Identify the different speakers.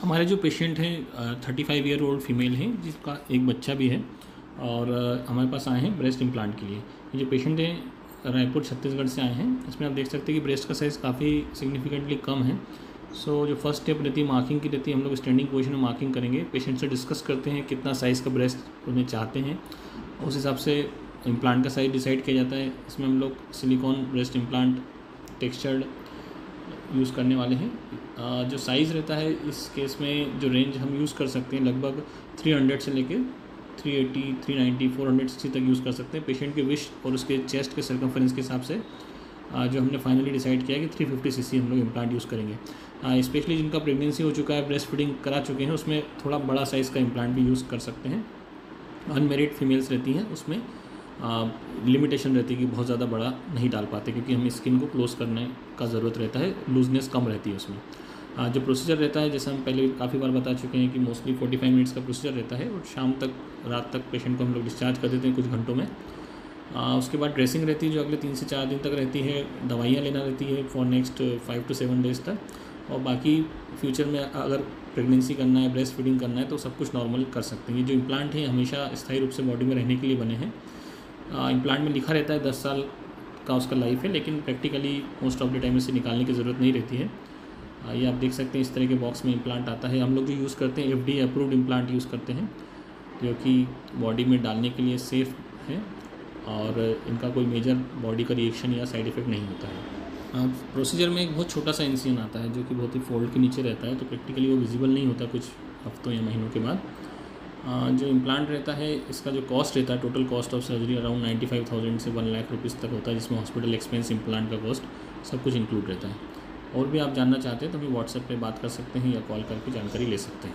Speaker 1: हमारे जो पेशेंट हैं 35 ईयर ओल्ड फीमेल हैं जिसका एक बच्चा भी है और हमारे पास आए हैं ब्रेस्ट इम्प्लांट के लिए। ये जो पेशेंट हैं रायपुर छत्तीसगढ़ से आए हैं। इसमें आप देख सकते हैं कि ब्रेस्ट का साइज़ काफ़ी सिग्निफिकेंटली कम है। सो जो फर्स्ट स्टेप रहती है मार्किंग की रहती है, हम लोग स्टैंडिंग पोजीशन में मार्किंग करेंगे। पेशेंट से डिस्कस करते हैं कितना साइज़ का ब्रेस्ट उन्हें चाहते हैं, उस हिसाब से इम्प्लांट का साइज़ डिसाइड किया जाता है। इसमें हम लोग silicon breast implant textured use करने वाले हैं। जो साइज़ रहता है इस केस में जो रेंज हम यूज़ कर सकते हैं लगभग 300 से लेके 380, 390, 460 तक यूज़ कर सकते हैं। पेशेंट के विश और उसके चेस्ट के सर्कमफ्रेंस के हिसाब से जो हमने फाइनली डिसाइड किया है कि 350 सीसी हम लोग इम्प्लांट यूज़ करेंगे। स्पेशली जिनका प्रेगनेंसी हो चुका है, ब्रेस्ट फीडिंग करा चुके हैं, उसमें थोड़ा बड़ा साइज़ का इम्प्लांट भी यूज़ कर सकते हैं। अनमेरिड फीमेल्स रहती हैं उसमें लिमिटेशन रहती है कि बहुत ज़्यादा बड़ा नहीं डाल पाते क्योंकि हमें स्किन को क्लोज करने का ज़रूरत रहता है, लूजनेस कम रहती है उसमें। जो प्रोसीजर रहता है जैसे हम पहले काफ़ी बार बता चुके हैं कि मोस्टली 45 मिनट्स का प्रोसीजर रहता है और शाम तक रात तक पेशेंट को हम लोग डिस्चार्ज कर देते हैं कुछ घंटों में। उसके बाद ड्रेसिंग रहती है जो अगले 3 से 4 दिन तक रहती है। दवाइयाँ लेना रहती है फॉर नेक्स्ट 5 to 7 डेज़ तक। और बाकी फ्यूचर में अगर प्रेगनेंसी करना है, ब्रेस्ट फीडिंग करना है तो सब कुछ नॉर्मल कर सकते हैं। ये जो इम्प्लांट है हमेशा स्थायी रूप से बॉडी में रहने के लिए बने हैं। इम्प्लांट में लिखा रहता है 10 साल का उसका लाइफ है, लेकिन practically most of the time इसे निकालने की ज़रूरत नहीं रहती है। ये आप देख सकते हैं इस तरह के बॉक्स में इम्प्लांट आता है। हम लोग जो यूज़ करते हैं FDA अप्रूव्ड इम्प्लांट यूज़ करते हैं जो कि बॉडी में डालने के लिए सेफ़ है और इनका कोई मेजर बॉडी का रिएक्शन या साइड इफ़ेक्ट नहीं होता है। प्रोसीजर में एक बहुत छोटा सा इंसिजन आता है जो कि बहुत ही फोल्ड के नीचे रहता है, तो प्रैक्टिकली वो विजिबल नहीं होता कुछ हफ्तों या महीनों के बाद। जो इम्प्लांट रहता है इसका जो कॉस्ट रहता है, total cost of surgery around 95,000 से 1 लाख रुपीज़ तक होता है, जिसमें हॉस्पिटल एक्सपेंस, इम्प्लांट का कॉस्ट सब कुछ इंक्लूड रहता है। और भी आप जानना चाहते हैं तो हमें व्हाट्सएप पे बात कर सकते हैं या कॉल करके जानकारी ले सकते हैं।